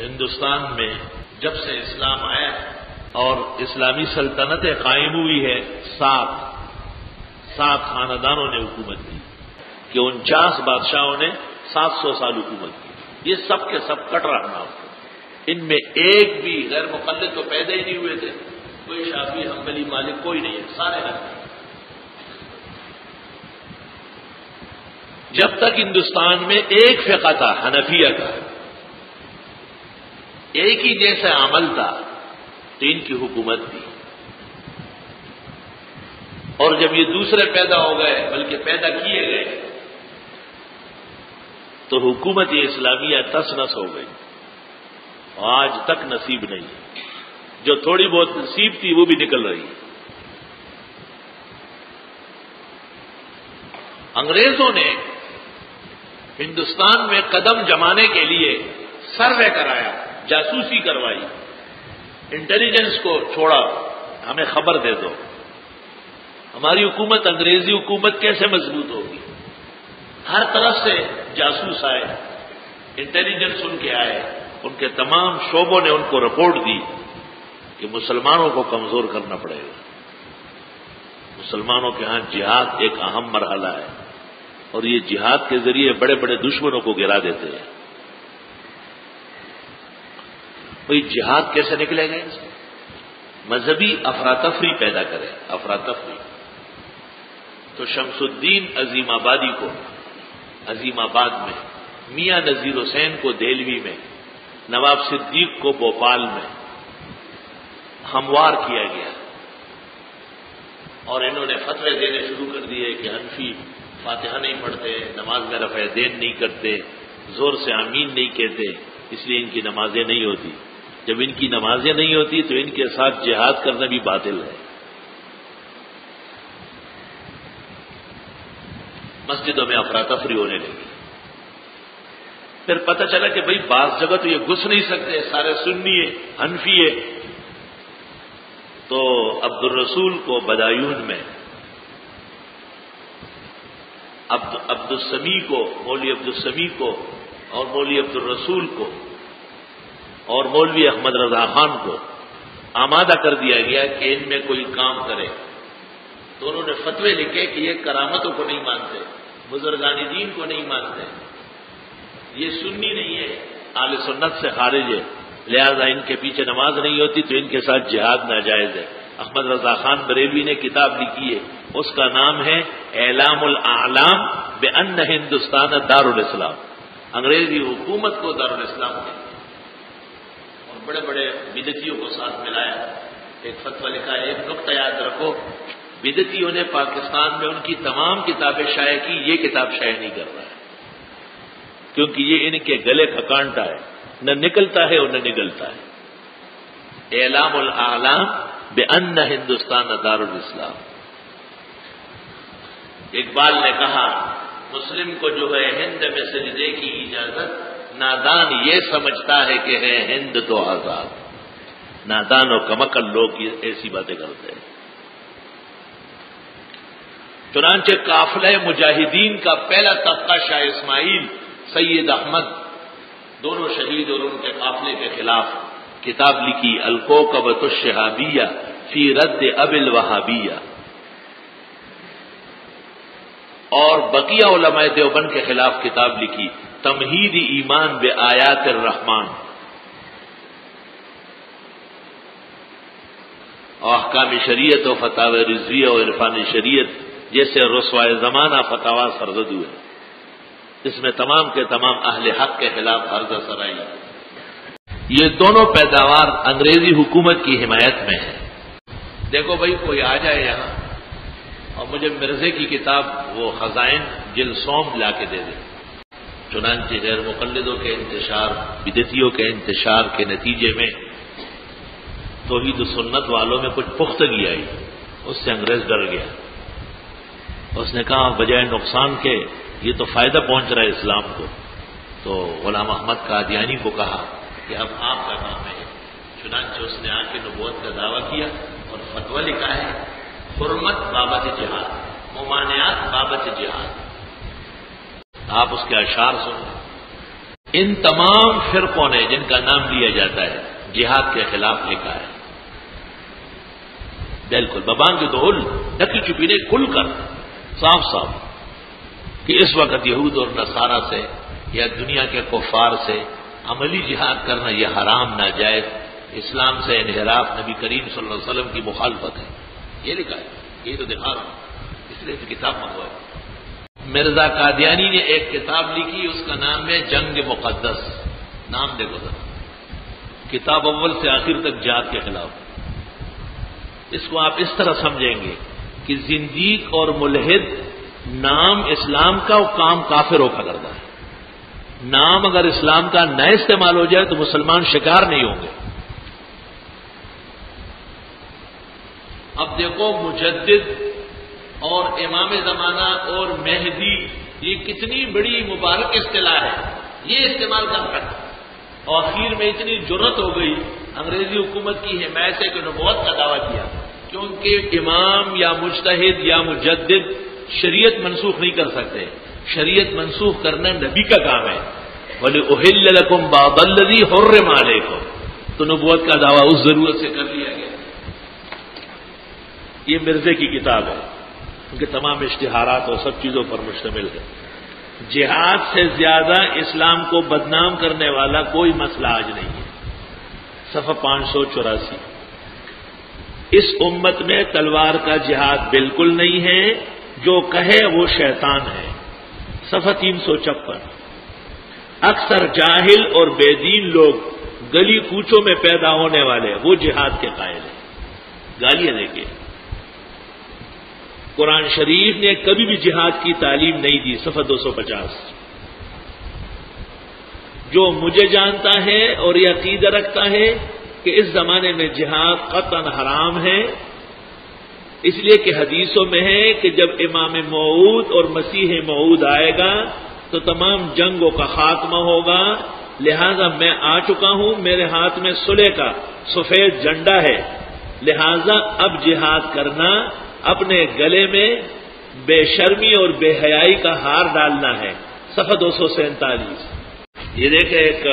ہندوستان میں جب سے اسلام آیا اور اسلامی سلطنتیں قائم ہوئی ہے، سات خاندانوں نے حکومت کی کہ 49 بادشاہوں نے 700 سال حکومت کی. یہ سب کے سب کٹ رہا. ان میں ایک بھی غیر مقلد تو پیدا ہی نہیں ہوئے تھے. کوئی شافعی حنبلی مالک کوئی نہیں ہے، سارے حنفی. جب تک ہندوستان میں ایک فقہ تھا حنفیہ کا، ایک ہی جیسا عمل تھا، تو ان کی حکومت تھی. اور جب یہ دوسرے پیدا ہو گئے، بلکہ پیدا کیے گئے، تو حکومت اسلامیہ تس نس ہو گئی. آج تک نصیب نہیں. جو تھوڑی بہت نصیب تھی وہ بھی نکل رہی ہے. انگریزوں نے ہندوستان میں قدم جمانے کے لیے سروے کرایا، جاسوسی کروائی، انٹیلیجنس کو چھوڑا، ہمیں خبر دے دو ہماری حکومت انگریزی حکومت کیسے مضبوط ہوگی. ہر طرف سے جاسوس آئے، انٹیلیجنس ان کے آئے، ان کے تمام شعبوں نے ان کو رپورٹ دی کہ مسلمانوں کو کمزور کرنا پڑے گا. مسلمانوں کے ہاں جہاد ایک اہم مرحلہ ہے، اور یہ جہاد کے ذریعے بڑے بڑے دشمنوں کو گرا دیتے ہیں. بھئی جہاد کیسے نکلے گا؟ مذہبی افراتفری پیدا کرے، افراتفری. تو شمس الدین عظیم آبادی کو عظیم آباد میں، میاں نذیر حسین کو دہلوی میں، نواب صدیق کو بھوپال میں ہموار کیا گیا. اور انہوں نے فتوے دینے شروع کر دیے کہ حنفی فاتحہ نہیں پڑھتے، نماز میں رفع دین نہیں کرتے، زور سے آمین نہیں کہتے، اس لیے ان کی نمازیں نہیں ہوتی. جب ان کی نمازیں نہیں ہوتی تو ان کے ساتھ جہاد کرنا بھی باطل ہے. مسجدوں میں افراتفری ہونے لگی. پھر پتہ چلا کہ بھئی بعض جگہ تو یہ گھس نہیں سکتے، سارے سنی ہے، حنفی ہے. تو عبد الرسول کو بدایون میں، عبد السمیع کو، مولوی عبد السمیع کو، اور مولوی عبد الرسول کو، اور مولوی احمد رضا خان کو آمادہ کر دیا گیا کہ ان میں کوئی کام کرے. تو انہوں نے فتوے لکھے کہ یہ کرامتوں کو نہیں مانتے، بزرگان دین کو نہیں مانتے، یہ سنی نہیں ہے، اہل سنت سے خارج ہے، لہذا ان کے پیچھے نماز نہیں ہوتی تو ان کے ساتھ جہاد ناجائز ہے. احمد رضا خان بریلوی نے کتاب لکھی ہے، اس کا نام ہے اعلام الاعلام بان ہندوستان دار الاسلام. انگریزی حکومت کو دار الاسلام نے، اور بڑے بڑے بدعتیوں کو ساتھ ملایا. ایک فتویٰ لکھا ہے، ایک نقطہ یاد رکھو، بدعتیوں نے پاکستان میں ان کی تمام کتابیں شائع کی، یہ کتاب شائع نہیں کر رہا ہے، کیونکہ یہ ان کے گلے کا کانٹا ہے، نہ نکلتا ہے اور نہ نگلتا ہے. اعلام الاعلام بان ہندوستان دار الاسلام. اقبال نے کہا مسلم کو جو ہے ہند میں سجدے کی اجازت، نادان یہ سمجھتا ہے کہ ہے ہند تو آزاد. نادان و کمکل لوگ ایسی باتیں کرتے ہیں. چنانچہ قافلہ مجاہدین کا پہلا طبقہ شاہ اسماعیل، سید احمد، دونوں شہید، اور ان کے قافلے کے خلاف کتاب لکھی الکوکبۃ الشہابیہ فی رد اب الوہابیہ. اور بقیہ علماء دیوبند کے خلاف کتاب لکھی تمہید ایمان بآیات الرحمن. اور احکام شریعت و فتاوی رضویہ و عرفان شریعت جیسے رسوائے زمانہ فتاوا سرزد ہوئے، اس میں تمام کے تمام اہل حق کے خلاف عرض سرائی. یہ دونوں پیداوار انگریزی حکومت کی حمایت میں ہے. دیکھو بھائی، کوئی آ جائے یہاں اور مجھے مرزے کی کتاب وہ خزائن جلسوم لا کے دے دے. چنانچہ غیر مقلدوں کے انتشار، بدعتیوں کے انتشار کے نتیجے میں توحید و سنت والوں میں کچھ پختگی آئی. اس سے انگریز ڈر گیا. اس نے کہا بجائے نقصان کے یہ تو فائدہ پہنچ رہا ہے اسلام کو. تو غلام احمد قادیانی کو کہا کہ اب آپ کا کام ہے. چنانچہ اس نے آ کے نبوت کا دعویٰ کیا اور فتویٰ لکھا ہے حرمت بابت جہاد، ممانعات بابت جہاد. آپ اس کے اشعار سنیں. ان تمام فرقوں نے جن کا نام لیا جاتا ہے جہاد کے خلاف لکھا ہے، بالکل ببان کے دول ڈکی چپی نے کھل کر صاف صاف کہ اس وقت یہود اور نصارہ سے یا دنیا کے کفار سے عملی جہاد کرنا یہ حرام ناجائز، اسلام سے انحراف، نبی کریم صلی اللہ علیہ وسلم کی مخالفت ہے، یہ لکھا ہے، یہ تو دکھا رہا ہوں، اس لیے تو کتاب منگوائی۔ مرزا قادیانی نے ایک کتاب لکھی، اس کا نام ہے جنگ مقدس، نام دیکھو ذرا، کتاب اول سے آخر تک جہاد کے خلاف۔ اس کو آپ اس طرح سمجھیں گے کہ زندیق اور ملحد نام اسلام کا اور کام کافروں کا کرتا ہے۔ نام اگر اسلام کا نہ استعمال ہو جائے تو مسلمان شکار نہیں ہوں گے۔ اب دیکھو مجدد اور امام زمانہ اور مہدی، یہ کتنی بڑی مبارک اصطلاح ہے، یہ استعمال کر رہا ہے، اور آخر میں اتنی جرت ہو گئی انگریزی حکومت کی حمایت سے کہ نبوت کا دعویٰ کیا، کیونکہ امام یا مجتہد یا مجدد شریعت منسوخ نہیں کر سکتے، شریعت منسوخ کرنا نبی کا کام ہے۔ وَلِأُحِلَّ لَكُمْ بَعْضَ الَّذِي حُرِّمَ عَلَيْكُمْ، تو نبوت کا دعویٰ اس ضرورت سے کر لیا گیا۔ یہ مرزے کی کتاب ہے، ان کے تمام اشتہارات اور سب چیزوں پر مشتمل ہے۔ جہاد سے زیادہ اسلام کو بدنام کرنے والا کوئی مسئلہ آج نہیں ہے۔ صفحہ 584، اس امت میں تلوار کا جہاد بالکل نہیں ہے، جو کہے وہ شیطان ہے۔ صفحہ 356، اکثر جاہل اور بے دین لوگ گلی کوچوں میں پیدا ہونے والے وہ جہاد کے قائل ہیں، گالیاں دے کے۔ قرآن شریف نے کبھی بھی جہاد کی تعلیم نہیں دی۔ صفحہ 250، جو مجھے جانتا ہے اور یہ عقیدہ رکھتا ہے کہ اس زمانے میں جہاد قطعاً حرام ہے، اس لیے کہ حدیثوں میں ہے کہ جب امام موعود اور مسیح موعود آئے گا تو تمام جنگوں کا خاتمہ ہوگا، لہذا میں آ چکا ہوں، میرے ہاتھ میں صلح کا سفید جھنڈا ہے، لہذا اب جہاد کرنا اپنے گلے میں بے شرمی اور بے حیائی کا ہار ڈالنا ہے۔ صفحہ 247، یہ دیکھیں ایک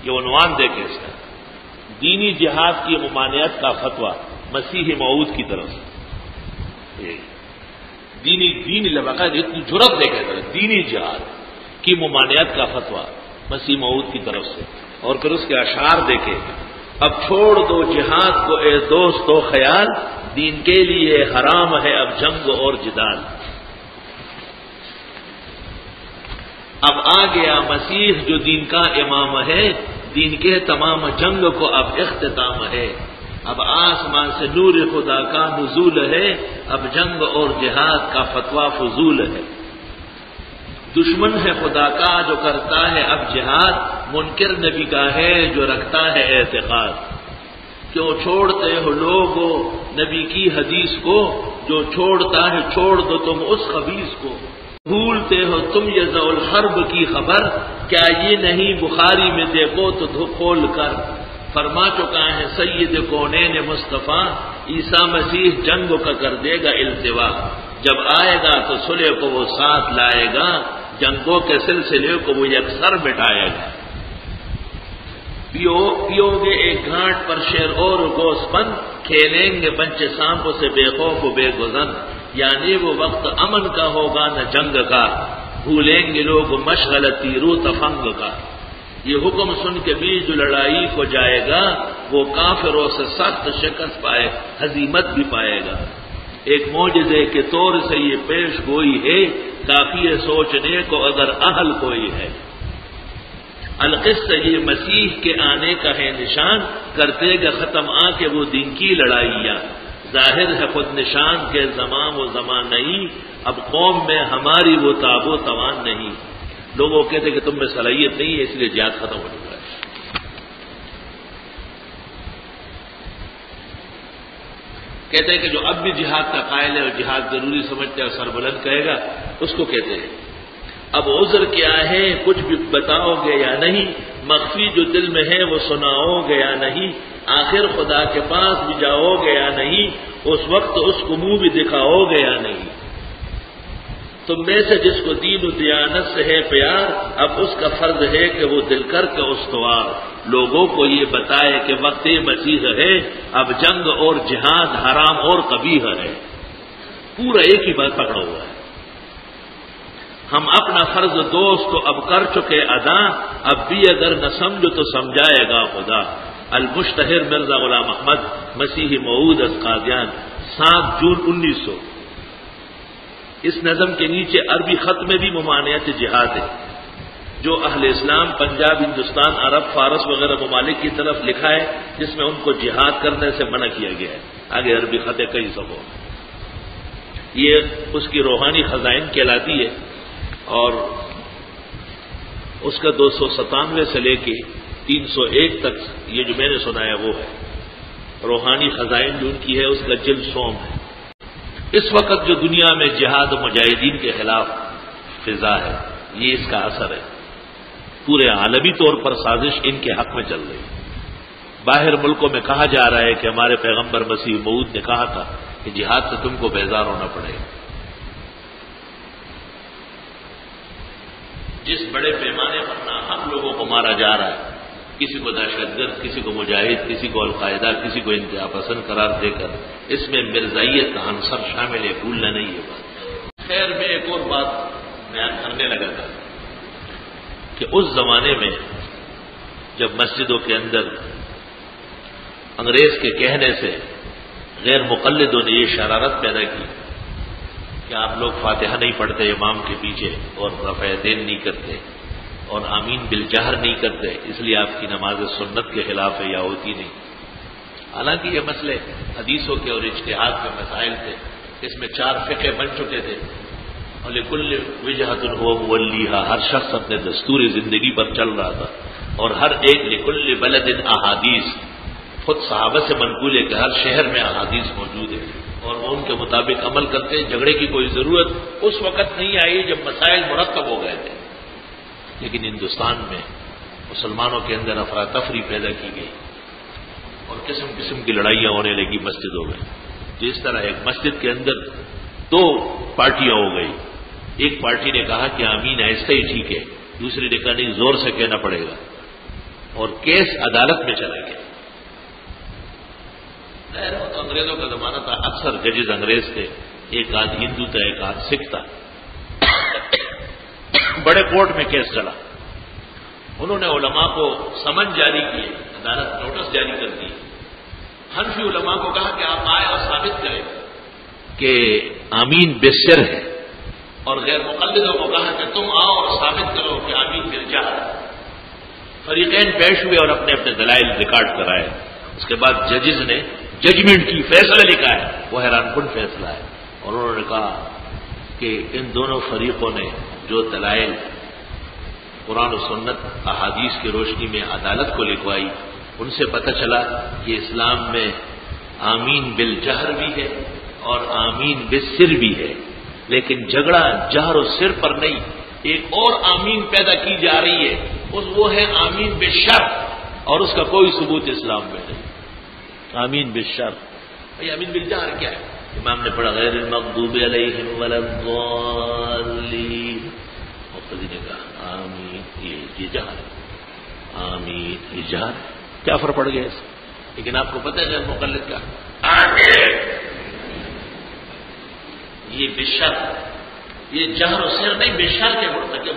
یہ عنوان دیکھیں اس کا، دینی جہاد کی ممانعت کا فتویٰ مسیح موعود کی طرف سے۔ دینی لباقہ اتنی جرت دیکھے گا، دینی جہاد کی ممانعت کا فتویٰ مسیح موعود کی طرف سے، اور پھر اس کے اشعار دیکھے، اب چھوڑ دو جہاد کو اے دوست و خیال، دین کے لیے حرام ہے اب جنگ اور جدال۔ اب آ گیا مسیح جو دین کا امام ہے، دین کے تمام جنگ کو اب اختتام ہے، اب آسمان سے نور خدا کا نزول ہے، اب جنگ اور جہاد کا فتویٰ فضول ہے۔ دشمن ہے خدا کا جو کرتا ہے اب جہاد، منکر نبی کا ہے جو رکھتا ہے اعتقاد۔ کیوں چھوڑتے ہو لوگو نبی کی حدیث کو، جو چھوڑتا ہے چھوڑ دو تم اس خبیث کو۔ بھولتے ہو تم یضع الحرب کی خبر، کیا یہ نہیں بخاری میں دیکھو تو کھول کر، فرما چکا ہے سید کونین مصطفیٰ، عیسیٰ مسیح جنگ کا کر دے گا التوا، جب آئے گا تو صلح کو وہ ساتھ لائے گا، جنگوں کے سلسلے کو وہ یکسر مٹائے گا۔ پیو گے ایک گھاٹ پر شیر اور گوس بند، کھیلیں گے بنچے سانپوں سے بے خوف و بے گزن، یعنی وہ وقت امن کا ہوگا نہ جنگ کا، بھولیں گے لوگ مشغل تیرو تفنگ کا۔ یہ حکم سن کے بھی جو لڑائی کو جائے گا، وہ کافروں سے سخت شکست پائے، ہزیمت بھی پائے گا۔ ایک معجزے کے طور سے یہ پیش گوئی ہے، کافی ہے سوچنے کو اگر اہل کوئی ہے۔ القصہ یہ مسیح کے آنے کا ہے نشان، کرتے گا ختم آ کے وہ دین کی لڑائیاں، ظاہر ہے خود نشان کے زمان و زمان نہیں، اب قوم میں ہماری وہ تاب و توان نہیں۔ لوگوں کہتے کہ تم میں صلاحیت نہیں ہے اس لیے جہاد ختم ہو چکا ہے۔ کہتے ہیں کہ جو اب بھی جہاد کا قائل ہے اور جہاد ضروری سمجھتا ہے اور سربلند کہے گا، اس کو کہتے ہیں اب عذر کیا ہے، کچھ بھی بتاؤ گے یا نہیں، مخفی جو دل میں ہے وہ سناؤ گے یا نہیں، آخر خدا کے پاس بھی جاؤ گے یا نہیں، اس وقت اس کو منہ بھی دکھاؤ گے یا نہیں۔ تم میں سے جس کو دین و دیانت سے ہے پیار، اب اس کا فرض ہے کہ وہ دل کر کے استوار لوگوں کو یہ بتائے کہ وقت مسیح ہے، اب جنگ اور جہاد حرام اور قبیح ہے۔ پورا ایک ہی بات پکڑا ہوا ہے۔ ہم اپنا فرض دوست تو اب کر چکے ادا، اب بھی اگر نہ سمجھو تو سمجھائے گا خدا۔ المشتہر مرزا غلام احمد مسیحی موعود از قادیان، 7 جون 1900۔ اس نظم کے نیچے عربی خط میں بھی ممانعت جہاد ہے، جو اہل اسلام پنجاب، ہندوستان، عرب، فارس وغیرہ ممالک کی طرف لکھا ہے، جس میں ان کو جہاد کرنے سے منع کیا گیا ہے۔ آگے عربی خط ہے کئی صفحوں، یہ اس کی روحانی خزائن کہلاتی ہے، اور اس کا 297 سے لے کے 301 تک یہ جو میں نے سنایا وہ ہے روحانی خزائن جو ان کی ہے، اس کا جلد 100 ہے۔ اس وقت جو دنیا میں جہاد و مجاہدین کے خلاف فضا ہے، یہ اس کا اثر ہے۔ پورے عالمی طور پر سازش ان کے حق میں چل رہی ہے۔ باہر ملکوں میں کہا جا رہا ہے کہ ہمارے پیغمبر مسیح موعود نے کہا تھا کہ جہاد سے تم کو بیزار ہونا پڑے گا۔ جس بڑے پیمانے پر ہم لوگوں کو مارا جا رہا ہے، کسی کو دہشت گرد، کسی کو مجاہد، کسی کو القاعدہ، کسی کو انتہا پسند قرار دے کر، اس میں مرزائیت کا عنصر شامل ہے، بھولنا نہیں ہے بات۔ خیر میں ایک اور بات بیان کرنے لگا تھا کہ اس زمانے میں جب مسجدوں کے اندر انگریز کے کہنے سے غیر مقلدوں نے یہ شرارت پیدا کی کہ آپ لوگ فاتحہ نہیں پڑھتے امام کے پیچھے اور رفع دین نہیں کرتے اور آمین بالجہر نہیں کرتے، اس لیے آپ کی نماز سنت کے خلاف ہے یا ہوتی نہیں۔ حالانکہ یہ مسئلے حدیثوں کے اور اجتہاد کے مسائل تھے، اس میں 4 فقہ بن چکے تھے، اور لکل وجہۃ هو مولیھا، ہر شخص اپنے دستور زندگی پر چل رہا تھا، اور ہر ایک لکل بلد احادیث، خود صحابہ سے منقول ہے کہ ہر شہر میں احادیث موجود ہے اور وہ ان کے مطابق عمل کرتے ہیں۔ جھگڑے کی کوئی ضرورت اس وقت نہیں آئی جب مسائل مرتب ہو گئے تھے، لیکن ہندوستان میں مسلمانوں کے اندر افراتفری پیدا کی گئی اور قسم قسم کی لڑائیاں ہونے لگی مسجدوں میں۔ جس طرح ایک مسجد کے اندر 2 پارٹیاں ہو گئی، ایک پارٹی نے کہا کہ آمین ایسا ہی ٹھیک ہے، دوسری نے کہا نہیں زور سے کہنا پڑے گا، اور کیس عدالت میں چلا گیا۔ وہ تو انگریزوں کا زمانہ تھا، اکثر ججز انگریز تھے، ایک آدھ ہندو تھا ایک آدھ سکھ تھا۔ بڑے کورٹ میں کیس چلا، انہوں نے علماء کو سمن جاری کیے، عدالت نوٹس جاری کر دی۔ حنفی علماء کو کہا کہ آپ آئے اور ثابت کریں کہ آمین بالسر ہے، اور غیر مقلدوں کو کہا کہ تم آؤ اور ثابت کرو کہ آمین بالجہر ہے۔ فریقین پیش ہوئے اور اپنے اپنے دلائل ریکارڈ کرائے۔ اس کے بعد ججز نے ججمنٹ کی، فیصلہ لکھا ہے، وہ حیران کن فیصلہ ہے، اور انہوں نے کہا کہ ان دونوں فریقوں نے جو دلائل قرآن و سنت احادیث کی روشنی میں عدالت کو لکھوائی، ان سے پتہ چلا کہ اسلام میں آمین بالجہر بھی ہے اور آمین بالسر بھی ہے، لیکن جھگڑا جہر و سر پر نہیں، ایک اور آمین پیدا کی جا رہی ہے، وہ ہے آمین بالشر، اور اس کا کوئی ثبوت اسلام میں نہیں۔ آمین بالشر، بھائی آمین بالجہر کیا ہے؟ امام نے پڑھا غیر المغضوب علیہم ولا الضالین، مقتدی نے کہا آمین یہ جہر ہے، آمین یہ جہر ہے، کیا فرق پڑ گیا اس سے؟ لیکن آپ کو پتہ ہے غیر مقلد کا یہ بشر، یہ جہر و سر نہیں، بشر کے مرتکب